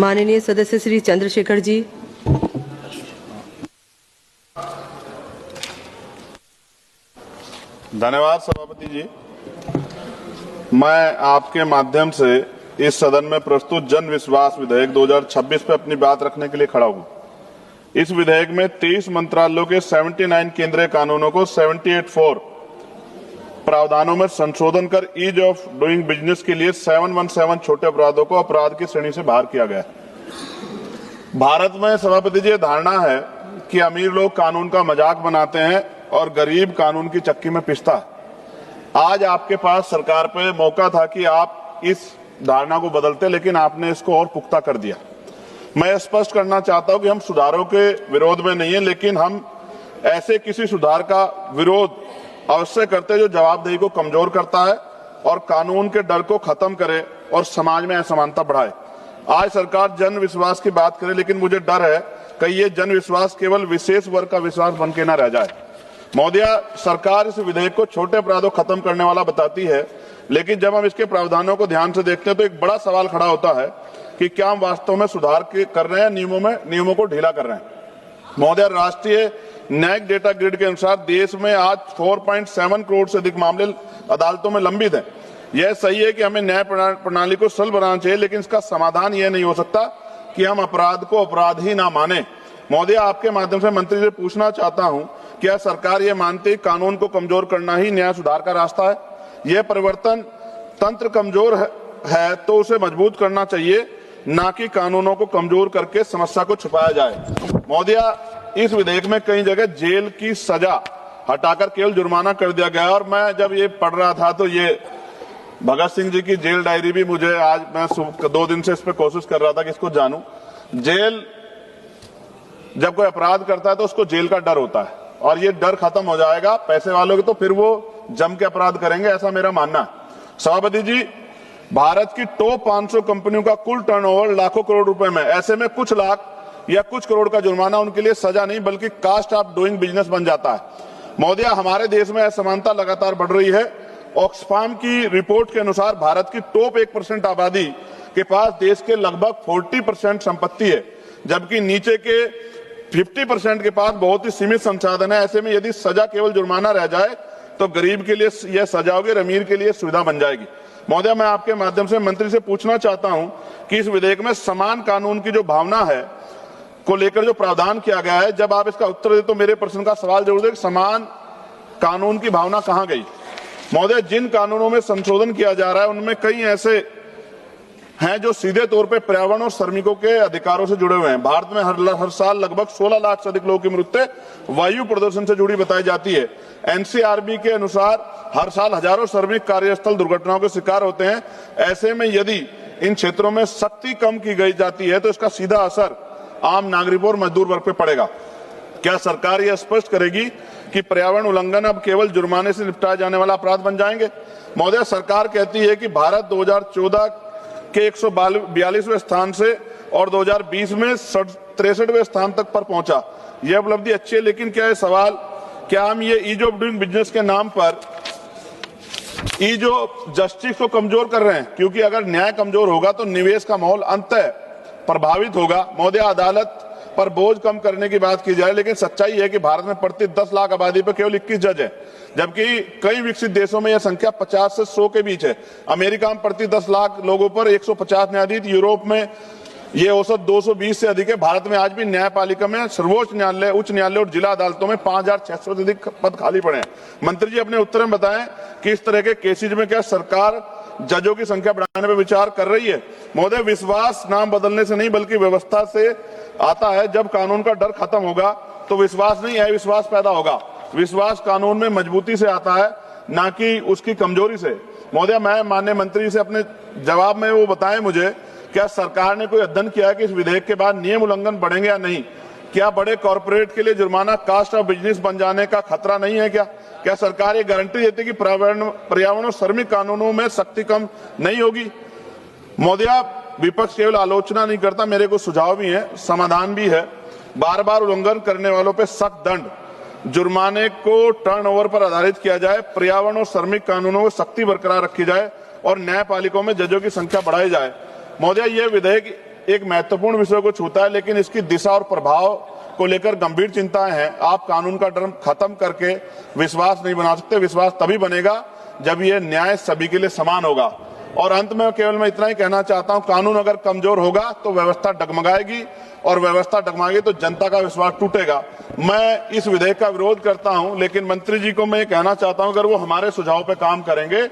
माननीय सदस्य श्री चंद्रशेखर जी। धन्यवाद सभापति जी। मैं आपके माध्यम से इस सदन में प्रस्तुत जन विश्वास विधेयक 2026 पे अपनी बात रखने के लिए खड़ा हूं। इस विधेयक में 23 मंत्रालयों के 79 केंद्रीय कानूनों को 78(4) प्रावधानों में संशोधन कर ईज ऑफ डूइंग बिजनेस के लिए 717 छोटे अपराधों को अपराध की श्रेणी से बाहर किया गया। भारत में सभापति जी धारणा है कि अमीर लोग कानून का मजाक बनाते हैं और गरीब कानून की चक्की में पिसता है। आज आपके पास सरकार पे मौका था कि आप इस धारणा को बदलते, लेकिन आपने इसको और पुख्ता कर दिया। मैं स्पष्ट करना चाहता हूं कि हम सुधारों के विरोध में नहीं है, लेकिन हम ऐसे किसी सुधार का विरोध अवश्य करते हैं जो जवाबदेही को कमजोर करता है और कानून के डर को खत्म करे और समाज में असमानता बढ़ाए। आज सरकार जन विश्वास की बात करे, लेकिन मुझे डर है कि ये जन विश्वास केवल विशेष वर्ग का विश्वास बन के न रह जाए। महोदय, सरकार इस विधेयक को छोटे अपराधों खत्म करने वाला बताती है, लेकिन जब हम इसके प्रावधानों को ध्यान से देखते हैं तो एक बड़ा सवाल खड़ा होता है कि क्या हम वास्तव में सुधार कर रहे हैं, नियमों को ढीला कर रहे हैं। महोदय, राष्ट्रीय न्यायिक डेटा ग्रिड के अनुसार देश में आज 4.7 करोड़ से अधिक मामले अदालतों में लंबित हैं। यह सही है कि हमें न्याय प्रणाली को सरल बनाना चाहिए, लेकिन इसका समाधान यह नहीं हो सकता कि हम अपराध को अपराध ही ना माने। महोदय, आपके माध्यम से मंत्री से पूछना चाहता हूं, क्या सरकार ये मानती है कानून को कमजोर करना ही न्याय सुधार का रास्ता है? यह परिवर्तन तंत्र कमजोर है तो उसे मजबूत करना चाहिए, ना कि कानूनों को कमजोर करके समस्या को छुपाया जाए। महोदय, इस विधेयक में कई जगह जेल की सजा हटाकर केवल जुर्माना कर दिया गया, और मैं जब ये पढ़ रहा था तो ये भगत सिंह जी की जेल डायरी भी मुझे आज, मैं 2 दिन से इस पर कोशिश कर रहा था कि इसको जानूं। जेल, जब कोई अपराध करता है तो उसको जेल का डर होता है, और ये डर खत्म हो जाएगा पैसे वालों के, तो फिर वो जम के अपराध करेंगे, ऐसा मेरा मानना है। सभापति जी, भारत की टॉप 500 कंपनियों का कुल टर्नओवर लाखों करोड़ रुपए में, ऐसे में कुछ लाख या कुछ करोड़ का जुर्माना उनके लिए सजा नहीं बल्कि कास्ट ऑफ डूइंग बिजनेस बन जाता है। महोदय, हमारे देश में असमानता लगातार बढ़ रही है। ऑक्सफाम की रिपोर्ट के अनुसार भारत की टॉप 1% आबादी के पास देश के लगभग 40% संपत्ति है, जबकि नीचे के 50% के पास बहुत ही सीमित संसाधन है। ऐसे में यदि सजा केवल जुर्माना रह जाए तो गरीब के लिए यह सजा होगी, अमीर के लिए सुविधा बन जाएगी। महोदय, मैं आपके माध्यम से मंत्री से पूछना चाहता हूं कि इस विधेयक में समान कानून की जो भावना है को लेकर जो प्रावधान किया गया है, जब आप इसका उत्तर दे तो मेरे प्रश्न का सवाल जरूर है कि समान कानून की भावना कहां गई? महोदय, जिन कानूनों में संशोधन किया जा रहा है उनमें कई ऐसे हैं जो सीधे तौर पे पर्यावरण और श्रमिकों के अधिकारों से जुड़े हुए हैं। भारत में हर साल लगभग 16 लाख से अधिक लोगों की मृत्यु वायु प्रदूषण से जुड़ी बताई जाती है। एनसीआरबी के अनुसार हर साल हजारों श्रमिक कार्यस्थल दुर्घटनाओं के शिकार होते हैं। ऐसे में यदि इन क्षेत्रों में सख्ती कम की गई जाती है तो इसका सीधा असर आम नागरिकों और मजदूर वर्ग पे पड़ेगा। क्या सरकार यह स्पष्ट करेगी कि पर्यावरण उल्लंघन अब केवल जुर्माने से निपटाए जाने वाला अपराध बन जाएंगे? महोदय, सरकार कहती है कि भारत 2014 के 142वें स्थान से और 2020 में 63वें स्थान तक पर पहुंचा। यह उपलब्धि अच्छी है, लेकिन क्या हम ये ईज ऑफ डूइंग बिजनेस के नाम पर ईज ऑफ जस्टिस को कमजोर कर रहे हैं? क्योंकि अगर न्याय कमजोर होगा तो निवेश का माहौल अंततः प्रभावित होगा। महोदय, अदालत पर बोझ कम करने की बात की जाए, लेकिन सच्चाई है कि भारत में प्रति 10 लाख आबादी पर केवल 21 जज है, जबकि कई विकसित देशों में यह संख्या 50 से 100 के बीच है। अमेरिका में प्रति 10 लाख लोगों पर 150 न्यायाधीश, यूरोप में यह औसत 220 से अधिक है। भारत में आज भी न्यायपालिका में सर्वोच्च न्यायालय, उच्च न्यायालय और जिला अदालतों में 5600 से अधिक पद खाली पड़े हैं। मंत्री जी, अपने उत्तर में बताएं कि इस तरह के केसेज में क्या सरकार जजों की संख्या बढ़ाने पर विचार कर रही है? महोदय, विश्वास नाम बदलने से नहीं बल्कि व्यवस्था से आता है। जब कानून का डर खत्म होगा तो विश्वास नहीं, अविश्वास पैदा होगा। विश्वास कानून में मजबूती से आता है, ना कि उसकी कमजोरी से। महोदय, मैं माननीय मंत्री से अपने जवाब में वो बताएं मुझे, क्या सरकार ने कोई अध्ययन किया है कि इस विधेयक के बाद नियम उल्लंघन बढ़ेंगे या नहीं? क्या बड़े कॉर्पोरेट के लिए जुर्माना कास्ट ऑफ बिजनेस बन जाने का खतरा नहीं है? क्या सरकार ये गारंटी देती है कि पर्यावरण और श्रमिक कानूनों में सख्ती कम नहीं होगी? महोदय, विपक्ष केवल आलोचना नहीं करता, मेरे को सुझाव भी है, समाधान भी है। बार बार उल्लंघन करने वालों पे सख्त दंड, जुर्माने को टर्नओवर पर आधारित किया जाए, पर्यावरण और श्रमिक कानूनों में सख्ती बरकरार रखी जाए और न्यायपालिकाओं में जजों की संख्या बढ़ाई जाए। महोदय, यह विधेयक एक महत्वपूर्ण विषय को छूता है, लेकिन इसकी दिशा और प्रभाव को लेकर गंभीर चिंताएं हैं। आप कानून का डर खत्म करके विश्वास नहीं बना सकते। विश्वास तभी बनेगा जब ये न्याय सभी के लिए समान होगा। और अंत में केवल मैं इतना ही कहना चाहता हूं, कानून अगर कमजोर होगा तो व्यवस्था डगमगाएगी, और व्यवस्था डगमगाएगी तो जनता का विश्वास टूटेगा। मैं इस विधेयक का विरोध करता हूं, लेकिन मंत्री जी को मैं ये कहना चाहता हूं, अगर वो हमारे सुझाव पे काम करेंगे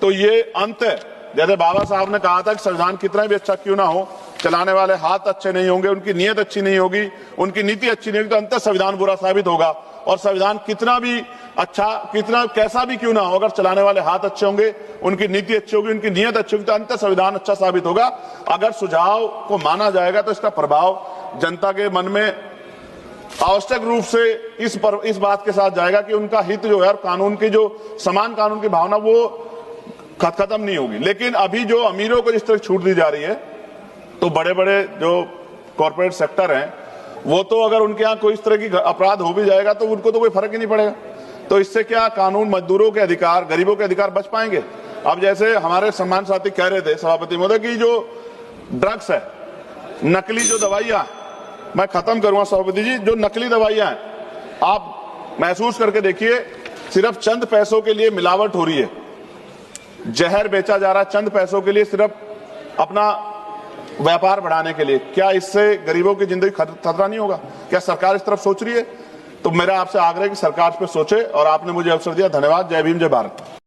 तो ये अंत है। जैसे बाबा साहब ने कहा था कि संविधान कितना भी अच्छा क्यों ना हो, चलाने वाले हाथ अच्छे नहीं होंगे, उनकी नीयत अच्छी नहीं होगी, उनकी नीति अच्छी नहीं होगी, तो अंततः संविधान बुरा साबित होगा। और संविधान कितना भी अच्छा, कितना कैसा भी क्यों ना हो, अगर चलाने वाले हाथ अच्छे होंगे, उनकी नीति अच्छी होगी, उनकी नीयत अच्छी होगी, तो अंततः संविधान अच्छा साबित होगा। अगर सुझाव को माना जाएगा तो इसका प्रभाव जनता के मन में आवश्यक रूप से इस बात के साथ जाएगा कि उनका हित जो है और कानून की जो समान कानून की भावना वो खत्म नहीं होगी। लेकिन अभी जो अमीरों को जिस तरह छूट दी जा रही है, तो बड़े बड़े जो कॉर्पोरेट सेक्टर हैं, वो तो अगर उनके यहाँ कोई इस तरह की अपराध हो भी जाएगा तो उनको तो कोई फर्क ही नहीं पड़ेगा। तो इससे क्या कानून, मजदूरों के अधिकार, गरीबों के अधिकार बच पाएंगे? अब जैसे हमारे सम्मान साथी कह रहे थे सभापति महोदय की जो ड्रग्स है, नकली जो दवाइयां, मैं खत्म करूंगा सभापति जी, जो नकली दवाइयां हैं आप महसूस करके देखिए, सिर्फ चंद पैसों के लिए मिलावट हो रही है, जहर बेचा जा रहा है चंद पैसों के लिए, सिर्फ अपना व्यापार बढ़ाने के लिए। क्या इससे गरीबों की जिंदगी खतरा नहीं होगा? क्या सरकार इस तरफ सोच रही है? तो मेरा आपसे आग्रह है कि सरकार इस पर सोचे, और आपने मुझे अवसर दिया, धन्यवाद। जय भीम, जय भारत।